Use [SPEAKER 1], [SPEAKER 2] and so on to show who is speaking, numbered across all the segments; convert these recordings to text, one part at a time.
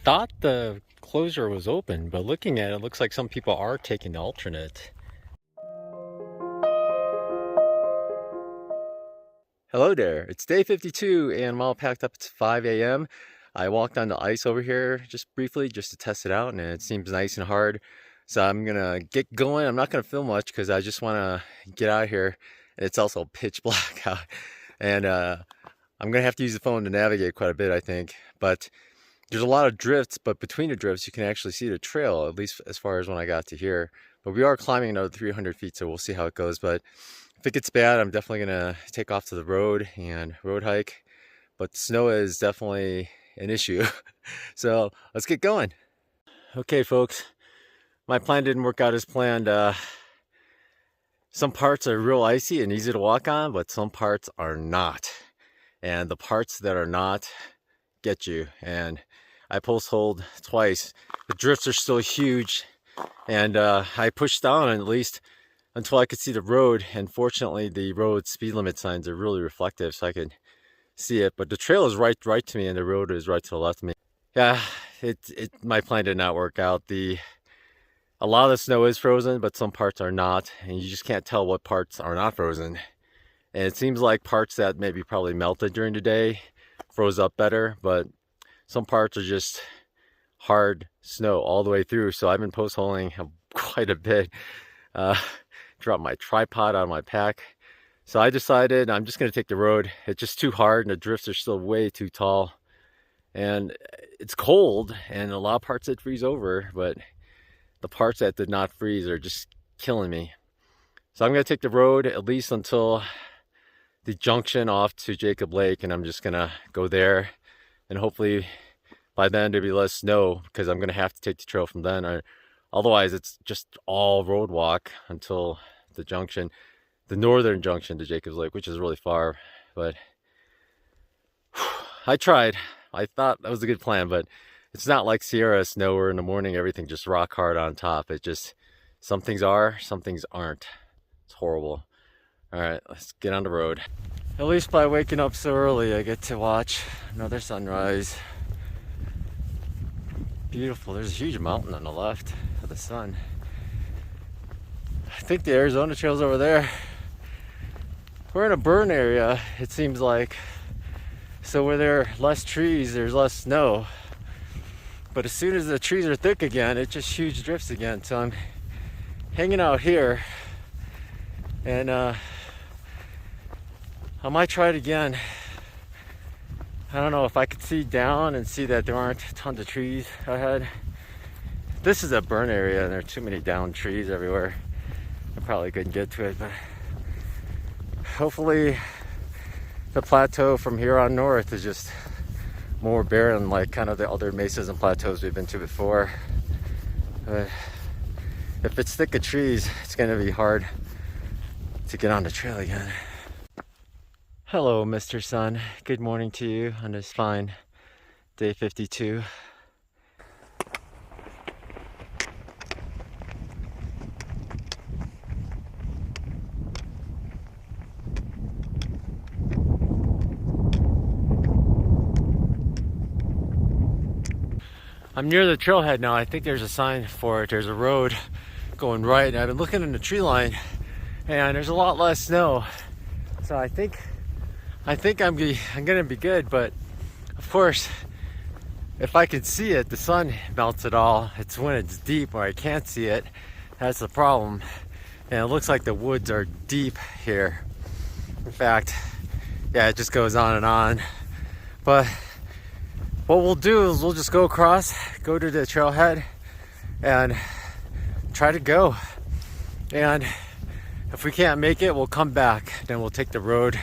[SPEAKER 1] thought the closure was open, but looking at it, it looks like some people are taking the alternate. Hello there, it's day 52 and I'm all packed up. It's 5 a.m. I walked on the ice over here just briefly just to test it out, and it seems nice and hard. So I'm gonna get going. I'm not gonna film much because I just wanna get out of here. And it's also pitch black out. And I'm gonna have to use the phone to navigate quite a bit, I think. But there's a lot of drifts, but between the drifts you can actually see the trail, at least as far as when I got to here. But we are climbing another 300 feet, so we'll see how it goes. But if it gets bad, I'm definitely gonna take off to the road and road hike. But the snow is definitely an issue. So let's get going. Okay folks, my plan didn't work out as planned. Some parts are real icy and easy to walk on, but some parts are not. And the parts that are not get you. And I post-holed twice. The drifts are still huge. And I pushed down at least until I could see the road. And fortunately, the road speed limit signs are really reflective, so I could see it. But the trail is right to me, and the road is right to the left of me. Yeah, my plan did not work out. A lot of the snow is frozen, but some parts are not, and you just can't tell what parts are not frozen. And it seems like parts that maybe probably melted during the day froze up better, but some parts are just hard snow all the way through. So I've been post-holing quite a bit. Dropped my tripod out of my pack. So I decided I'm just going to take the road. It's just too hard, and the drifts are still way too tall. And it's cold, and a lot of parts did freeze over, but the parts that did not freeze are just killing me. So I'm going to take the road at least until the junction off to Jacob Lake, and I'm just going to go there. And hopefully by then there'll be less snow, because I'm going to have to take the trail from then. Otherwise, it's just all road walk until the junction, the northern junction to Jacob's Lake, which is really far. But I tried. I thought that was a good plan, but it's not like Sierra snow where in the morning everything just rock hard on top. It just, some things are, some things aren't. It's horrible. All right, let's get on the road. At least by waking up so early, I get to watch another sunrise. Beautiful. There's a huge mountain on the left of the sun. I think the Arizona trail's over there. We're in a burn area, it seems like. So where there are less trees, there's less snow. But as soon as the trees are thick again, it just huge drifts again. So I'm hanging out here, and I might try it again. I don't know if I could see down and see that there aren't tons of trees ahead. This is a burn area, and there are too many down trees everywhere. I probably couldn't get to it, but hopefully the plateau from here on north is just more barren, like kind of the other mesas and plateaus we've been to before. But if it's thick of trees, it's going to be hard to get on the trail again. Hello, Mr. Sun. Good morning to you on this fine day 52. I'm near the trailhead now. I think there's a sign for it. There's a road going right, and I've been looking in the tree line, and there's a lot less snow. So I think I'm gonna be good. But of course, if I could see it, the sun melts it all. It's when it's deep where I can't see it. That's the problem. And it looks like the woods are deep here. In fact, yeah, it just goes on and on. But what we'll do is we'll just go across, go to the trailhead, and try to go. And if we can't make it, we'll come back. Then we'll take the road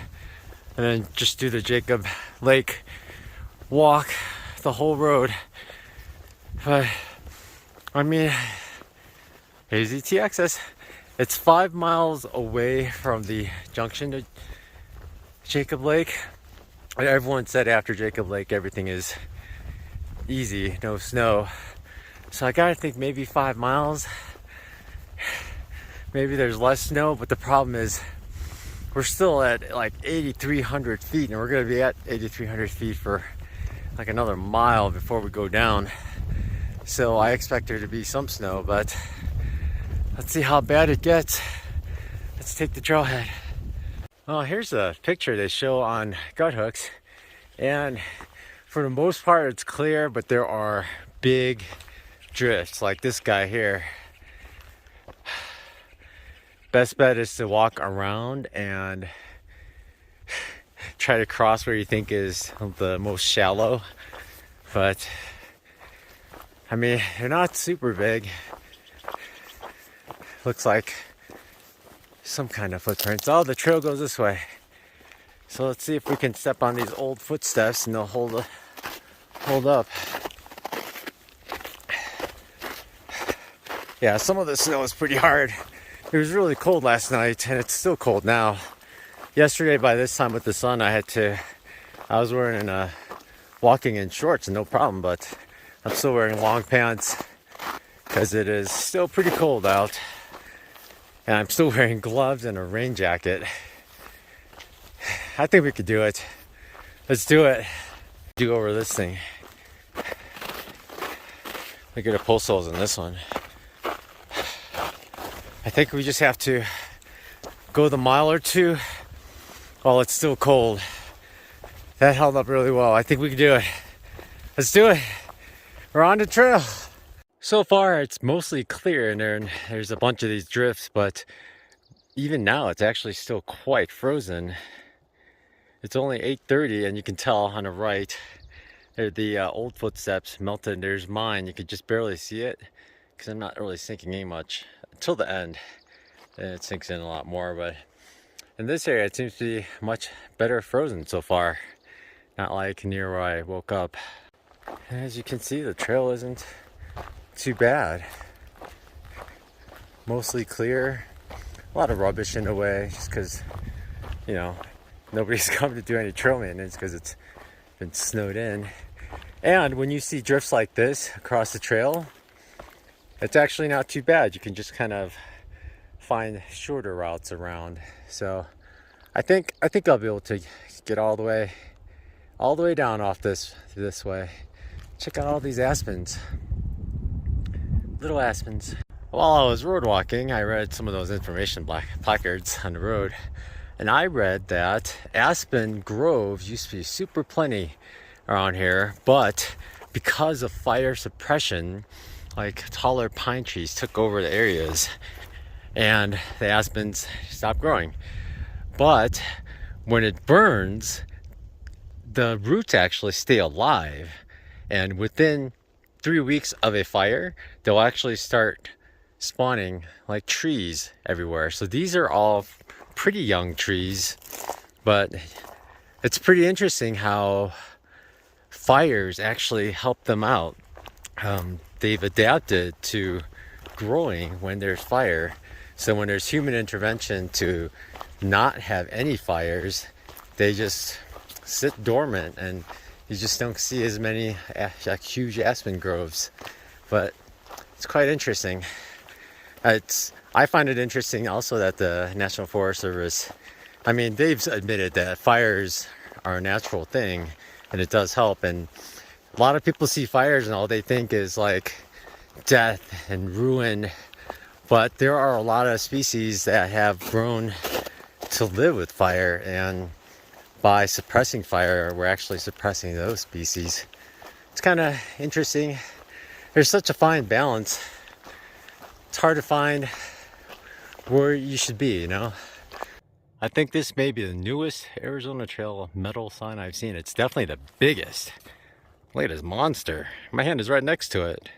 [SPEAKER 1] and then just do the Jacob Lake walk the whole road. But I mean, easy access. It's 5 miles away from the junction to Jacob Lake. Everyone said after Jacob Lake everything is easy, no snow. So I gotta think maybe 5 miles. Maybe there's less snow, but the problem is we're still at like 8,300 feet, and we're gonna be at 8,300 feet for like another mile before we go down. So I expect there to be some snow, but let's see how bad it gets. Let's take the trailhead. Well, here's a picture they show on gut hooks, and for the most part it's clear, but there are big drifts like this guy here. Best bet is to walk around and try to cross where you think is the most shallow, but I mean, they're not super big. Looks like some kind of footprints. Oh, the trail goes this way. So let's see if we can step on these old footsteps and they'll hold up. Yeah, some of the snow is pretty hard. It was really cold last night and it's still cold now. Yesterday by this time with the sun, I was wearing walking in shorts and no problem, but I'm still wearing long pants because it is still pretty cold out. And I'm still wearing gloves and a rain jacket. I think we could do it. Let's do it. Do over this thing. Look at the post holes in this one. I think we just have to go the mile or two while it's still cold. That held up really well. I think we can do it. Let's do it. We're on the trail. So far it's mostly clear and there's a bunch of these drifts, but even now it's actually still quite frozen. It's only 8:30 and you can tell on the right the old footsteps melted. There's mine. You could just barely see it because I'm not really sinking in much until the end. Then it sinks in a lot more, but in this area it seems to be much better frozen so far. Not like near where I woke up. And as you can see, the trail isn't too bad. Mostly clear. A lot of rubbish in the way just because, you know, nobody's come to do any trail maintenance because it's been snowed in. And when you see drifts like this across the trail, it's actually not too bad. You can just kind of find shorter routes around. So I think I'll be able to get all the way down off this way. Check out all these aspens. Little aspens. While I was road walking, I read some of those information placards on the road, and I read that aspen groves used to be super plenty around here, but because of fire suppression, like taller pine trees took over the areas and the aspens stopped growing. But when it burns, the roots actually stay alive, and within 3 weeks of a fire, they'll actually start spawning like trees everywhere. So these are all pretty young trees, but it's pretty interesting how fires actually help them out. They've adapted to growing when there's fire. So when there's human intervention to not have any fires, they just sit dormant and you just don't see as many like huge aspen groves. But it's quite interesting. I find it interesting also that the National Forest Service, I mean, they've admitted that fires are a natural thing and it does help. And a lot of people see fires and all they think is like death and ruin. But there are a lot of species that have grown to live with fire, and by suppressing fire, we're actually suppressing those species. It's kind of interesting. There's such a fine balance. It's hard to find where you should be, you know? I think this may be the newest Arizona Trail metal sign I've seen. It's definitely the biggest. Look at this monster. My hand is right next to it.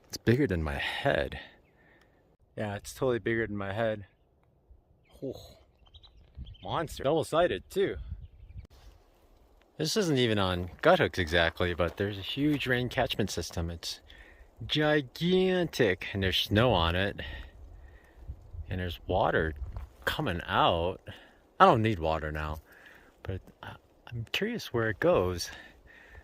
[SPEAKER 1] It's bigger than my head. Yeah, it's totally bigger than my head. Oh, monster. Double-sided too. This isn't even on gut hooks exactly, but there's a huge rain catchment system. It's gigantic, and there's snow on it, and there's water coming out. I don't need water now, but I'm curious where it goes.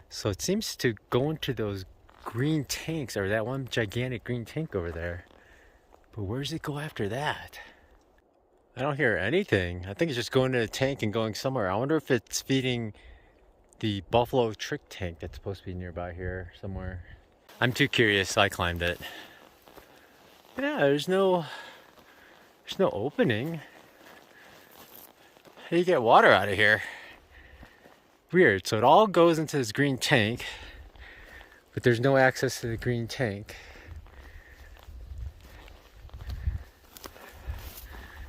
[SPEAKER 1] So it seems to go into those green tanks, or that one gigantic green tank over there. But where does it go after that? I don't hear anything. I think it's just going to the tank and going somewhere. I wonder if it's feeding the buffalo trick tank that's supposed to be nearby here somewhere. I'm too curious, so I climbed it. Yeah, there's no opening. How do you get water out of here? Weird. So it all goes into this green tank, but there's no access to the green tank.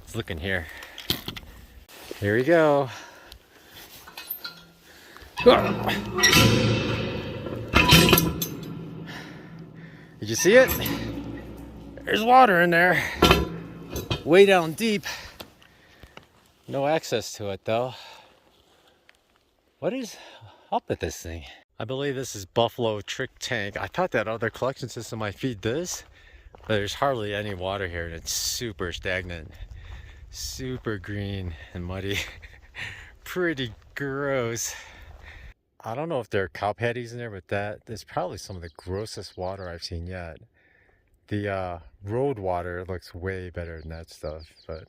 [SPEAKER 1] Let's look in here. Here we go. Did you see it? There's water in there. Way down deep. No access to it though. What is up with this thing? I believe this is Buffalo Trick Tank. I thought that other collection system might feed this, but there's hardly any water here and it's super stagnant. Super green and muddy. Pretty gross. I don't know if there are cow patties in there, but that is probably some of the grossest water I've seen yet. The road water looks way better than that stuff, but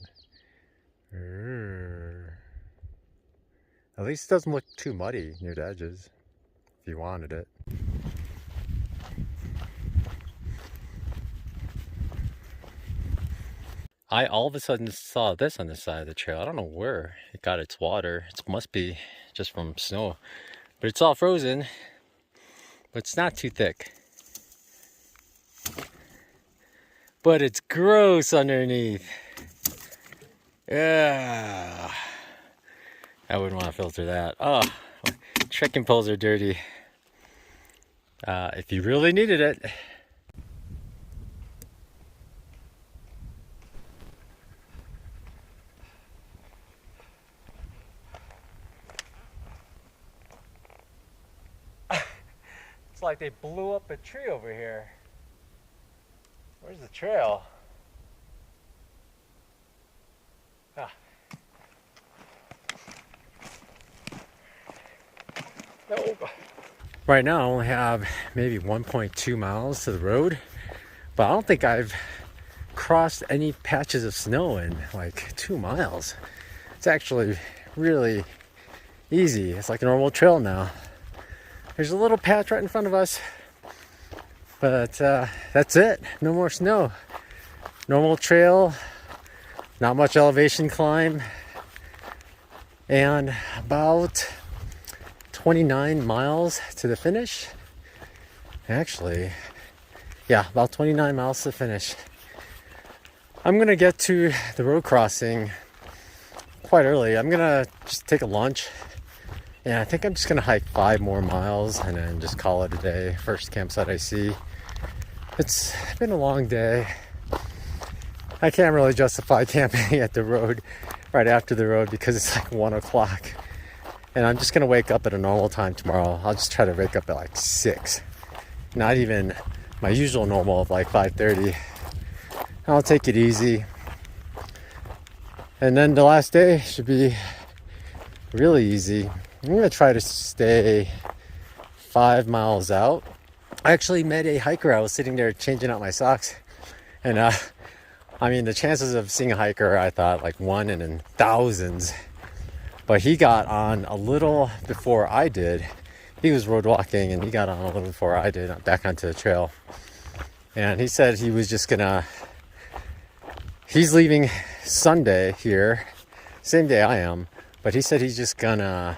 [SPEAKER 1] at least it doesn't look too muddy near the edges if you wanted it. I all of a sudden saw this on the side of the trail. I don't know where it got its water. It must be just from snow, but it's all frozen, but it's not too thick. But it's gross underneath. Yeah, I wouldn't want to filter that. Oh, trekking poles are dirty. If you really needed it. It's like they blew up a tree over here. Where's the trail? Ah. No. Right now I only have maybe 1.2 miles to the road, but I don't think I've crossed any patches of snow in like 2 miles. It's actually really easy. It's like a normal trail now. There's a little patch right in front of us, but that's it. No more snow. Normal trail, not much elevation climb, and about 29 miles to the finish. Actually, yeah, about 29 miles to the finish. I'm gonna get to the road crossing quite early. I'm gonna just take a lunch, and I think I'm just gonna hike 5 more miles and then just call it a day. First campsite I see. It's been a long day. I can't really justify camping at the road right after the road because it's like 1 o'clock. And I'm just gonna wake up at a normal time tomorrow. I'll just try to wake up at like 6. Not even my usual normal of like 5:30. I'll take it easy. And then the last day should be really easy. I'm gonna try to stay 5 miles out. I actually met a hiker. I was sitting there changing out my socks. And I mean, the chances of seeing a hiker, I thought like 1 in thousands. But he got on a little before I did. He was road walking and he got on a little before I did, back onto the trail. And he said he was just gonna, he's leaving Sunday here, same day I am, but he said he's just gonna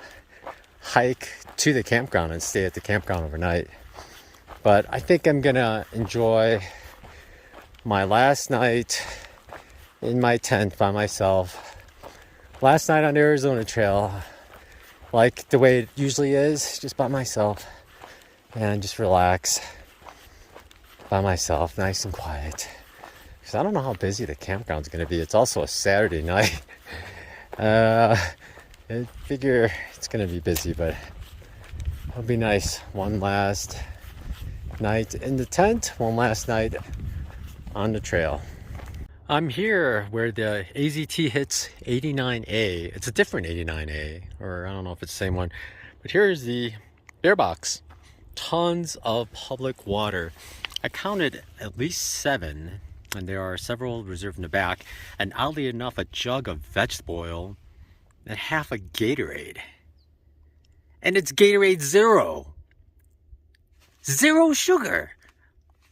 [SPEAKER 1] hike to the campground and stay at the campground overnight. But I think I'm gonna enjoy my last night in my tent by myself. Last night on the Arizona Trail, like the way it usually is, just by myself, and just relax by myself, nice and quiet. Because I don't know how busy the campground's going to be. It's also a Saturday night. I figure it's going to be busy, but it'll be nice. One last night in the tent, one last night on the trail. I'm here where the AZT hits 89A. It's a different 89A, or I don't know if it's the same one. But here's the bear box. Tons of public water. I counted at least 7, and there are several reserved in the back. And oddly enough, a jug of vegetable oil and half a Gatorade. And it's Gatorade Zero. Zero sugar.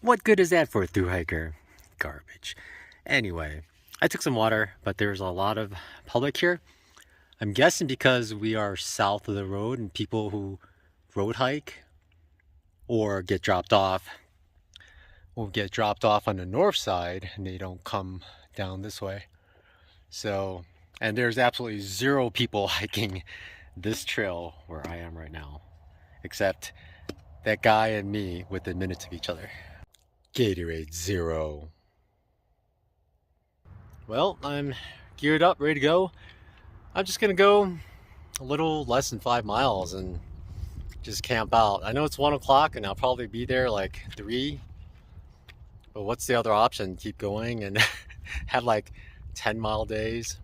[SPEAKER 1] What good is that for a thru hiker? Garbage. Anyway, I took some water, but there's a lot of public here. I'm guessing because we are south of the road and people who road hike or get dropped off will get dropped off on the north side and they don't come down this way. So, and there's absolutely zero people hiking this trail where I am right now, except that guy and me within minutes of each other. Gatorade Zero. Well, I'm geared up, ready to go. I'm just gonna go a little less than 5 miles and just camp out. I know it's 1 o'clock and I'll probably be there like 3, but what's the other option? Keep going and have like 10-mile days.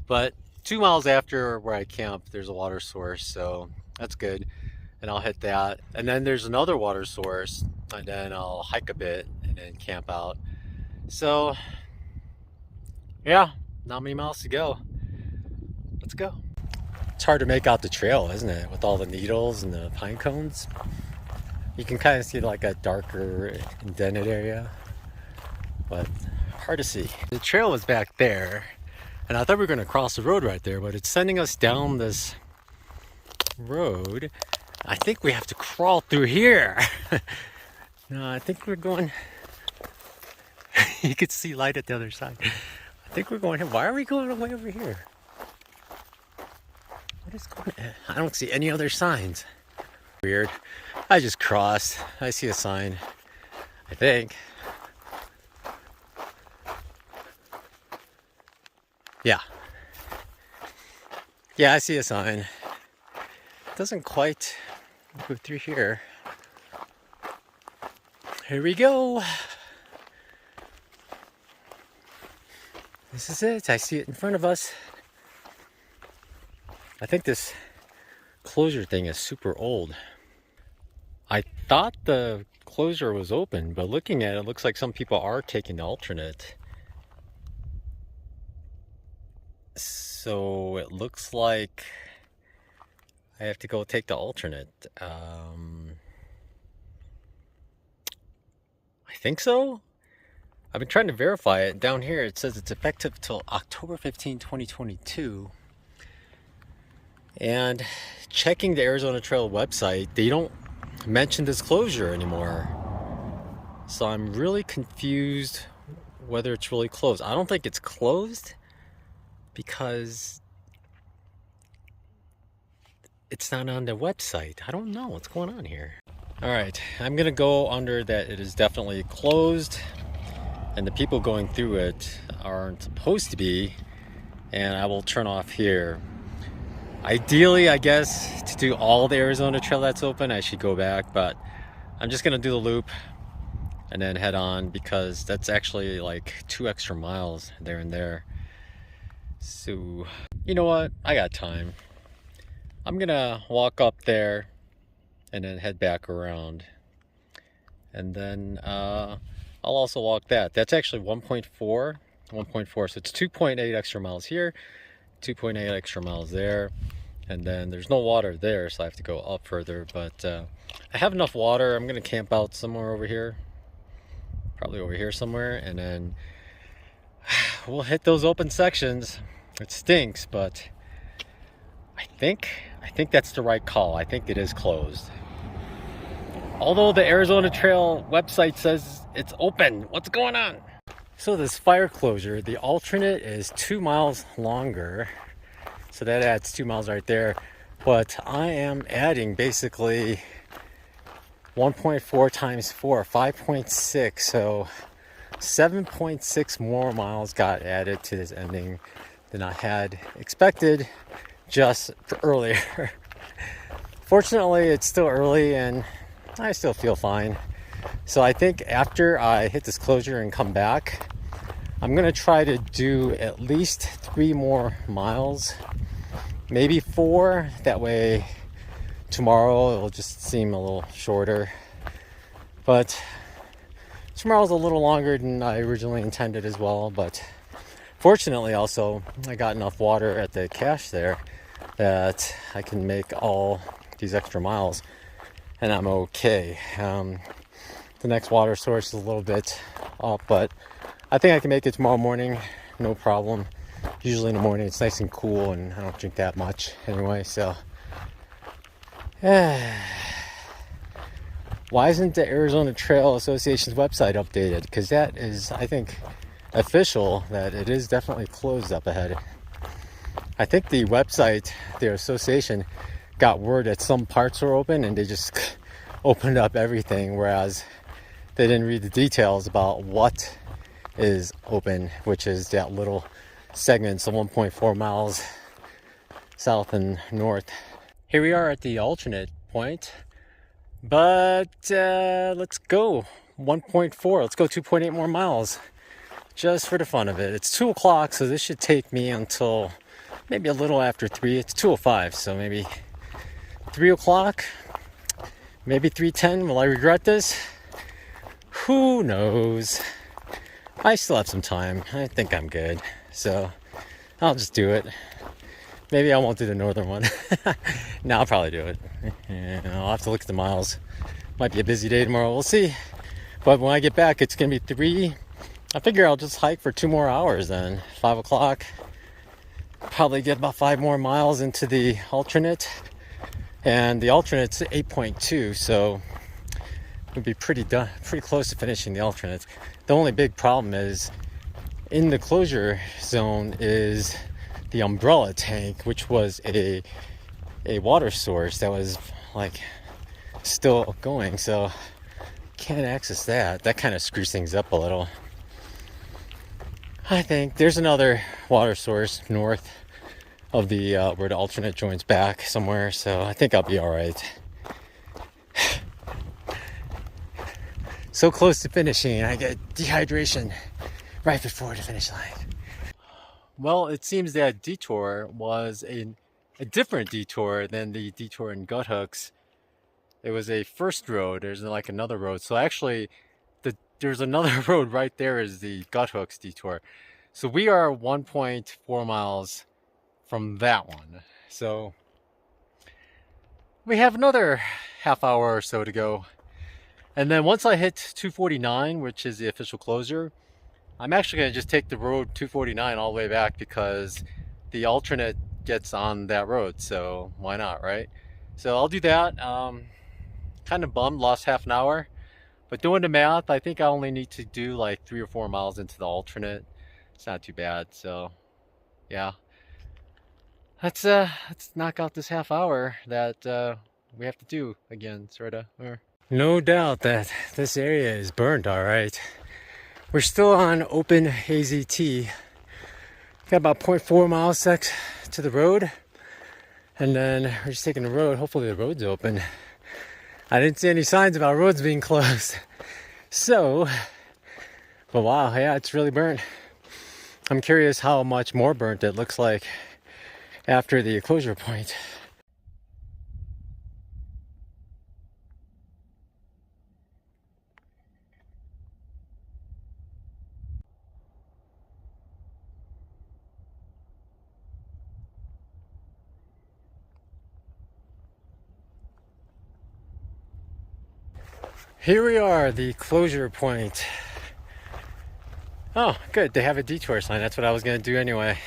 [SPEAKER 1] But 2 miles after where I camp, there's a water source, so that's good. And I'll hit that. And then there's another water source, and then I'll hike a bit and then camp out. So, yeah, not many miles to go. Let's go. It's hard to make out the trail, isn't it? With all the needles and the pine cones. You can kind of see like a darker indented area, but hard to see. The trail was back there, and I thought we were going to cross the road right there, but it's sending us down this road. I think we have to crawl through here. No, I think we're going... You can see light at the other side. I think we're going here. Why are we going way over here? What is going on? I don't see any other signs. Weird. I just crossed. I see a sign, I think. Yeah. Yeah, I see a sign. It doesn't quite go through here. Here we go. This is it. I see it in front of us. I think this closure thing is super old. I thought the closure was open, but looking at it, it looks like some people are taking the alternate. So it looks like I have to go take the alternate. I think so. I've been trying to verify it. Down here it says it's effective till October 15, 2022. And checking the Arizona Trail website, they don't mention this closure anymore. So I'm really confused whether it's really closed. I don't think it's closed because it's not on the website. I don't know what's going on here. All right, I'm gonna go under that it is definitely closed and the people going through it aren't supposed to be, and I will turn off here. Ideally, I guess, to do all the Arizona Trail that's open, I should go back, but I'm just gonna do the loop and then head on because that's actually like 2 extra miles there and there. So, you know what? I got time. I'm gonna walk up there and then head back around. And then I'll also walk that. That's actually 1.4, so it's 2.8 extra miles here, 2.8 extra miles there. And then there's no water there, so I have to go up further, but I have enough water. I'm gonna camp out somewhere over here, probably over here somewhere, and then we'll hit those open sections. It stinks, but I think that's the right call. I think it is closed. Although the Arizona Trail website says it's open. What's going on? So this fire closure, the alternate is 2 miles longer. So that adds 2 miles right there. But I am adding basically 1.4 times 4, 5.6. So 7.6 more miles got added to this ending than I had expected just earlier. Fortunately, it's still early and I still feel fine. So I think after I hit this closure and come back, I'm gonna try to do at least 3 more miles, maybe 4. That way tomorrow it'll just seem a little shorter. But tomorrow's a little longer than I originally intended as well. But fortunately also, I got enough water at the cache there that I can make all these extra miles and I'm okay. the next water source is a little bit off, but I think I can make it tomorrow morning, no problem. Usually in the morning it's nice and cool and I don't drink that much anyway, so. Why isn't the Arizona Trail Association's website updated? Because that is, I think, official that it is definitely closed up ahead. I think the website, their association, got word that some parts were open and they just opened up everything, whereas they didn't read the details about what is open, which is that little segments of 1.4 miles south and north. Here we are at the alternate point, but let's go 1.4. Let's go 2.8 more miles just for the fun of it. It's 2 o'clock, so this should take me until maybe a little after 3. It's 2:05, so maybe 3 o'clock, maybe 3:10. Will I regret this? Who knows? I still have some time. I think I'm good, so I'll just do it. Maybe I won't do the northern one. No, I'll probably do it. Yeah, I'll have to look at the miles. Might be a busy day tomorrow, we'll see. But when I get back, it's gonna be 3. I figure I'll just hike for 2 more hours then. 5 o'clock. Probably get about 5 more miles into the alternate. And the alternate's 8.2, so we'd be pretty close to finishing the alternate. The only big problem is in the closure zone is the umbrella tank, which was a water source that was like still going, so can't access that. That kind of screws things up a little. I think there's another water source north of the where the alternate joins back somewhere, so I think I'll be all right. So close to finishing, I get dehydration right before the finish line. Well, it seems that detour was a different detour than the detour in Guthooks. It was a first road. There's like another road. So actually, there's another road right there is the Guthooks detour. So we are 1.4 miles from that one. So we have another half hour or so to go. And then once I hit 249, which is the official closure, I'm actually going to just take the road 249 all the way back because the alternate gets on that road, so why not, right? So I'll do that. Kind of bummed, lost half an hour, but doing the math, I think I only need to do like 3 or 4 miles into the alternate. It's not too bad, so yeah. Let's knock out this half hour that we have to do again, sorta. No doubt that this area is burned all right. We're still on open AZT. Got about 0.4 miles to the road. And then we're just taking the road. Hopefully the road's open. I didn't see any signs about roads being closed. So, but wow, yeah, it's really burnt. I'm curious how much more burnt it looks like after the closure point. Here we are, the closure point. Oh, good, they have a detour sign. That's what I was gonna do anyway.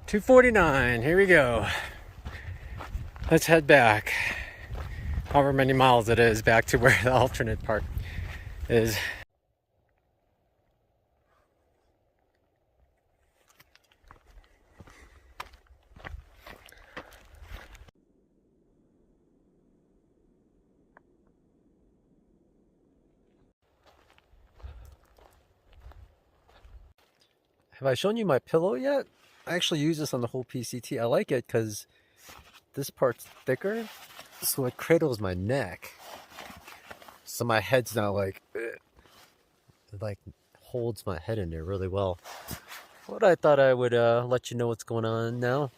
[SPEAKER 1] 249, here we go. Let's head back. However many miles it is back to where the alternate park is. Have I shown you my pillow yet? I actually use this on the whole PCT. I like it because this part's thicker, so it cradles my neck. So my head's not like, it like holds my head in there really well. But I thought I would let you know what's going on now.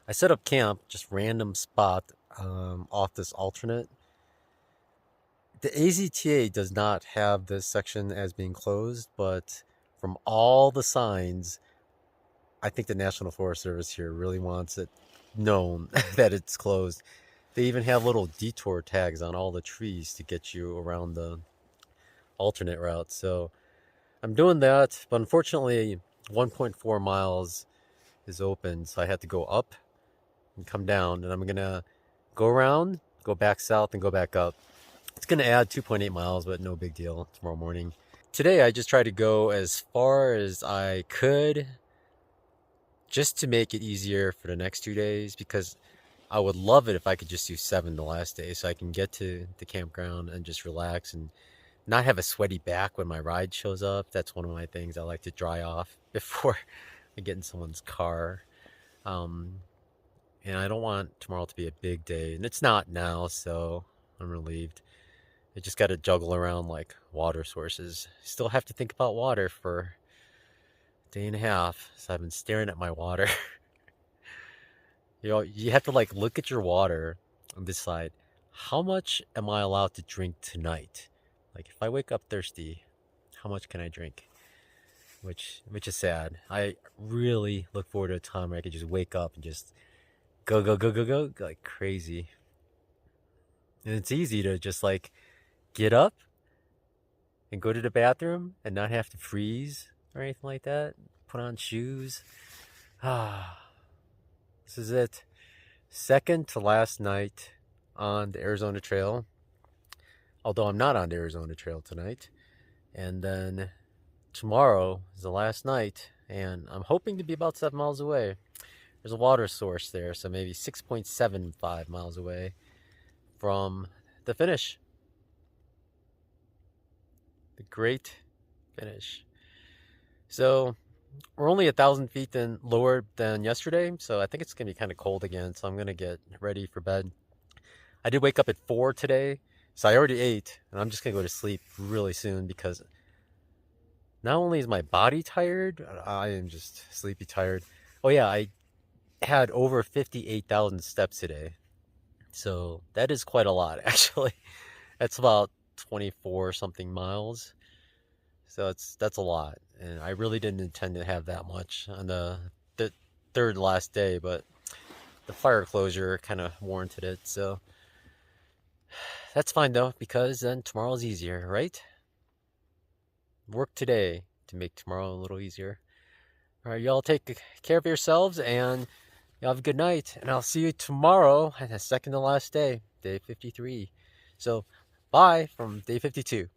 [SPEAKER 1] I set up camp, just random spot off this alternate. The AZTA does not have this section as being closed, but from all the signs, I think the National Forest Service here really wants it known that it's closed. They even have little detour tags on all the trees to get you around the alternate route. So I'm doing that, but unfortunately 1.4 miles is open, so I had to go up and come down, and I'm gonna go around, go back south, and go back up. It's gonna add 2.8 miles, but no big deal tomorrow morning. Today I just tried to go as far as I could just to make it easier for the next 2 days, because I would love it if I could just do 7 the last day so I can get to the campground and just relax and not have a sweaty back when my ride shows up. That's one of my things. I like to dry off before I get in someone's car. Um, and I don't want tomorrow to be a big day, and it's not now, so I'm relieved. I just got to juggle around like water sources. Still have to think about water for a day and a half, so I've been staring at my water. You have to like look at your water and decide, how much am I allowed to drink tonight? Like if I wake up thirsty, how much can I drink? Which is sad. I really look forward to a time where I could just wake up and just go go go go go like crazy. And it's easy to just like get up and go to the bathroom and not have to freeze or anything like that. Put on shoes. This is it. Second to last night on the Arizona Trail. Although I'm not on the Arizona Trail tonight. And then tomorrow is the last night, and I'm hoping to be about 7 miles away. There's a water source there, so maybe 6.75 miles away from the finish. The great finish. So we're only 1,000 feet lower than yesterday, so I think it's going to be kind of cold again, so I'm going to get ready for bed. I did wake up at 4 today, so I already ate, and I'm just going to go to sleep really soon, because not only is my body tired, I am just sleepy tired. Oh yeah, I had over 58,000 steps today, so that is quite a lot, actually. That's about 24 something miles. So that's a lot, and I really didn't intend to have that much on the third last day, but the fire closure kind of warranted it. So that's fine though, because then tomorrow's easier, right? Work today to make tomorrow a little easier. All right, y'all take care of yourselves, and y'all have a good night, and I'll see you tomorrow, the second to last day, day 53. So bye from day 52.